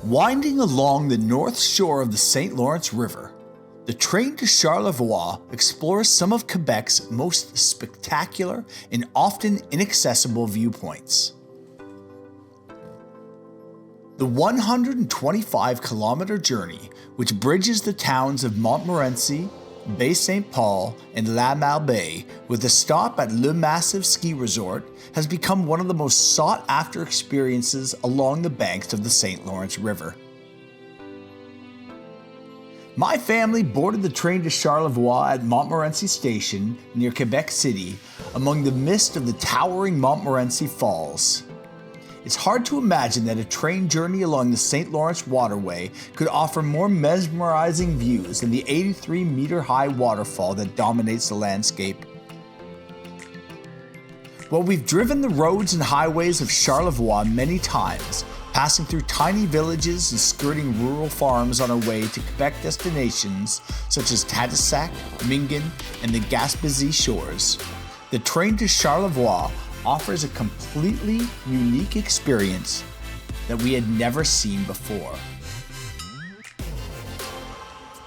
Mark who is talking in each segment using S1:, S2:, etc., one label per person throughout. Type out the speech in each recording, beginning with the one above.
S1: Winding along the north shore of the St. Lawrence River, the Train de Charlevoix explores some of Quebec's most spectacular and often inaccessible viewpoints. The 125-kilometer journey, which bridges the towns of Montmorency, Baie-St-Paul and La Malbaie with a stop at Le Massif Ski Resort, has become one of the most sought-after experiences along the banks of the St. Lawrence River. My family boarded the Train de Charlevoix at Montmorency Station near Quebec City among the mist of the towering Montmorency Falls. It's hard to imagine that a train journey along the St. Lawrence waterway could offer more mesmerizing views than the 83-meter-high waterfall that dominates the landscape. While we've driven the roads and highways of Charlevoix many times, passing through tiny villages and skirting rural farms on our way to Quebec destinations such as Tadoussac, Mingan, and the Gaspésie shores, the Train de Charlevoix offers a completely unique experience that we had never seen before.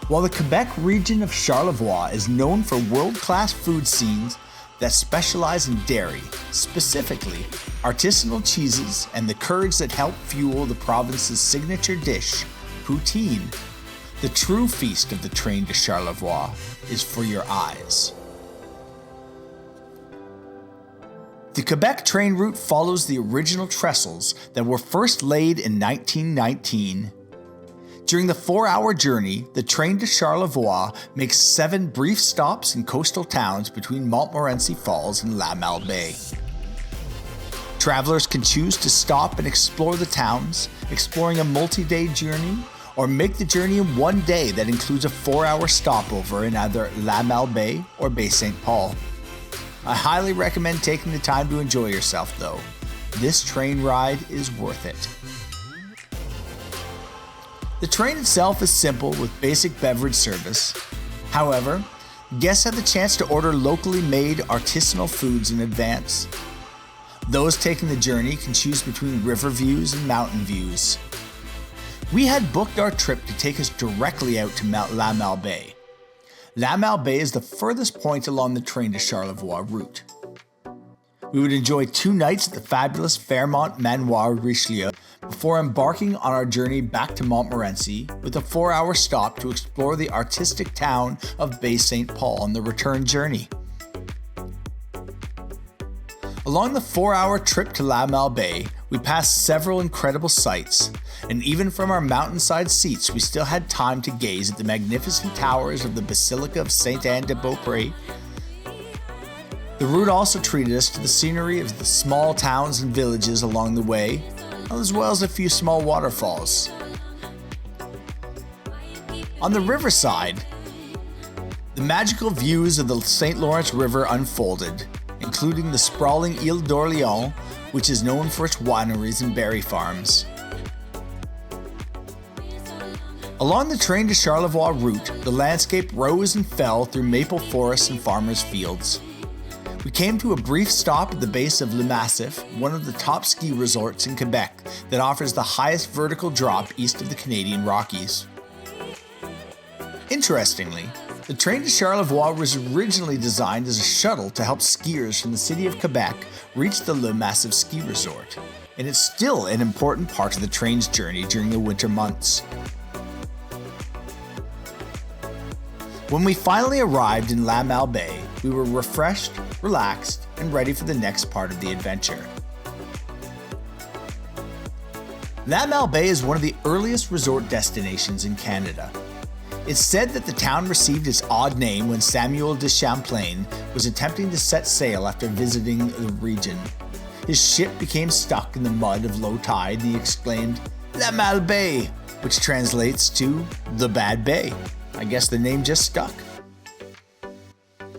S1: While the Quebec region of Charlevoix is known for world-class food scenes that specialize in dairy, specifically artisanal cheeses and the curds that help fuel the province's signature dish, poutine, the true feast of the Train de Charlevoix is for your eyes. The Quebec train route follows the original trestles that were first laid in 1919. During the 4-hour journey, the Train de Charlevoix makes 7 brief stops in coastal towns between Montmorency Falls and La Malbaie. Travelers can choose to stop and explore the towns, exploring a multi-day journey, or make the journey in one day that includes a 4-hour stopover in either La Malbaie or Baie-St-Paul. I highly recommend taking the time to enjoy yourself though. This train ride is worth it. The train itself is simple with basic beverage service. However, guests have the chance to order locally made artisanal foods in advance. Those taking the journey can choose between river views and mountain views. We had booked our trip to take us directly out to La Malbaie. La Malbaie is the furthest point along the Train de Charlevoix route. We would enjoy 2 nights at the fabulous Fairmont Manoir Richelieu before embarking on our journey back to Montmorency with a 4-hour stop to explore the artistic town of Baie-St-Paul on the return journey. Along the 4-hour trip to La Malbaie, we passed several incredible sights, and even from our mountainside seats, we still had time to gaze at the magnificent towers of the Basilica of Saint-Anne-de-Beaupré. The route also treated us to the scenery of the small towns and villages along the way, as well as a few small waterfalls. On the riverside, the magical views of the St. Lawrence River unfolded, including the sprawling Ile d'Orléans, which is known for its wineries and berry farms. Along the Train de Charlevoix route, the landscape rose and fell through maple forests and farmers' fields. We came to a brief stop at the base of Le Massif, one of the top ski resorts in Quebec that offers the highest vertical drop east of the Canadian Rockies. Interestingly, the Train de Charlevoix was originally designed as a shuttle to help skiers from the city of Quebec reach the Le Massif ski resort, and it's still an important part of the train's journey during the winter months. When we finally arrived in La Malbaie, we were refreshed, relaxed, and ready for the next part of the adventure. La Malbaie is one of the earliest resort destinations in Canada. It's said that the town received its odd name when Samuel de Champlain was attempting to set sail after visiting the region. His ship became stuck in the mud of low tide and he exclaimed, "La Malbaie," which translates to the Bad Bay. I guess the name just stuck.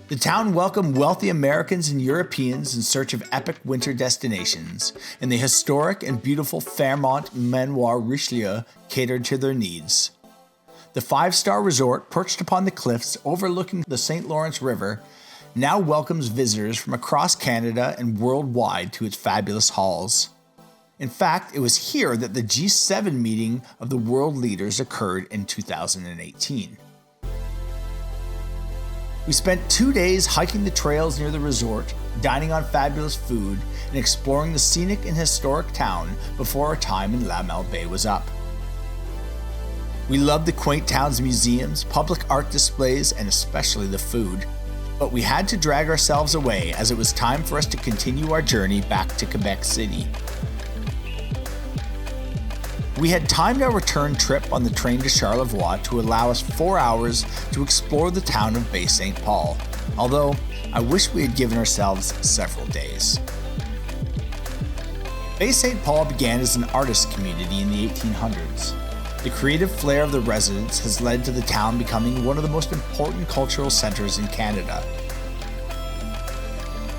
S1: The town welcomed wealthy Americans and Europeans in search of epic winter destinations, and the historic and beautiful Fairmont Manoir Richelieu catered to their needs. The 5-star resort, perched upon the cliffs overlooking the St. Lawrence River, now welcomes visitors from across Canada and worldwide to its fabulous halls. In fact, it was here that the G7 meeting of the world leaders occurred in 2018. We spent 2 days hiking the trails near the resort, dining on fabulous food, and exploring the scenic and historic town before our time in La Malbaie was up. We loved the quaint town's museums, public art displays, and especially the food. But we had to drag ourselves away as it was time for us to continue our journey back to Quebec City. We had timed our return trip on the Train de Charlevoix to allow us 4 hours to explore the town of Baie-St-Paul, although I wish we had given ourselves several days. Baie-St-Paul began as an artist community in the 1800s. The creative flair of the residents has led to the town becoming one of the most important cultural centers in Canada.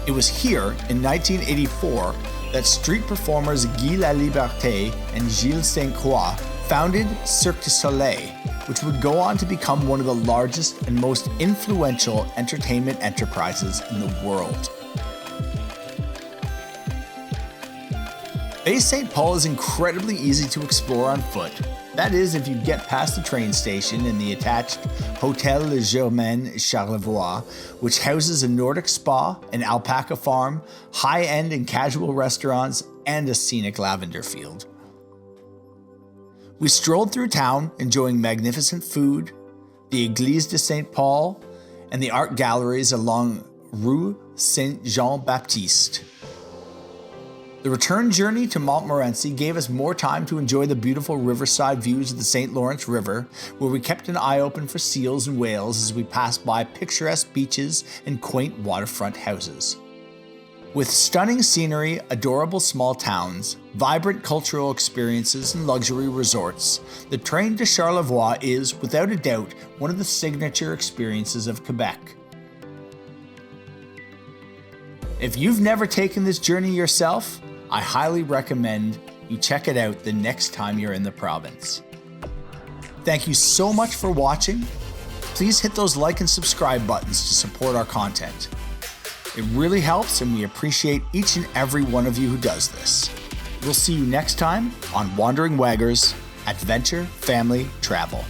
S1: It was here in 1984 that street performers Guy Laliberté and Gilles St. Croix founded Cirque du Soleil, which would go on to become one of the largest and most influential entertainment enterprises in the world. Baie-St-Paul is incredibly easy to explore on foot. That is, if you get past the train station and the attached Hôtel Germain Charlevoix, which houses a Nordic spa, an alpaca farm, high-end and casual restaurants, and a scenic lavender field. We strolled through town, enjoying magnificent food, the Église de Saint-Paul, and the art galleries along Rue Saint-Jean-Baptiste. The return journey to Montmorency gave us more time to enjoy the beautiful riverside views of the St. Lawrence River, where we kept an eye open for seals and whales as we passed by picturesque beaches and quaint waterfront houses. With stunning scenery, adorable small towns, vibrant cultural experiences, and luxury resorts, the Train de Charlevoix is, without a doubt, one of the signature experiences of Quebec. If you've never taken this journey yourself, I highly recommend you check it out the next time you're in the province. Thank you so much for watching. Please hit those like and subscribe buttons to support our content. It really helps, and we appreciate each and every one of you who does this. We'll see you next time on Wandering Waggers Adventure Family Travel.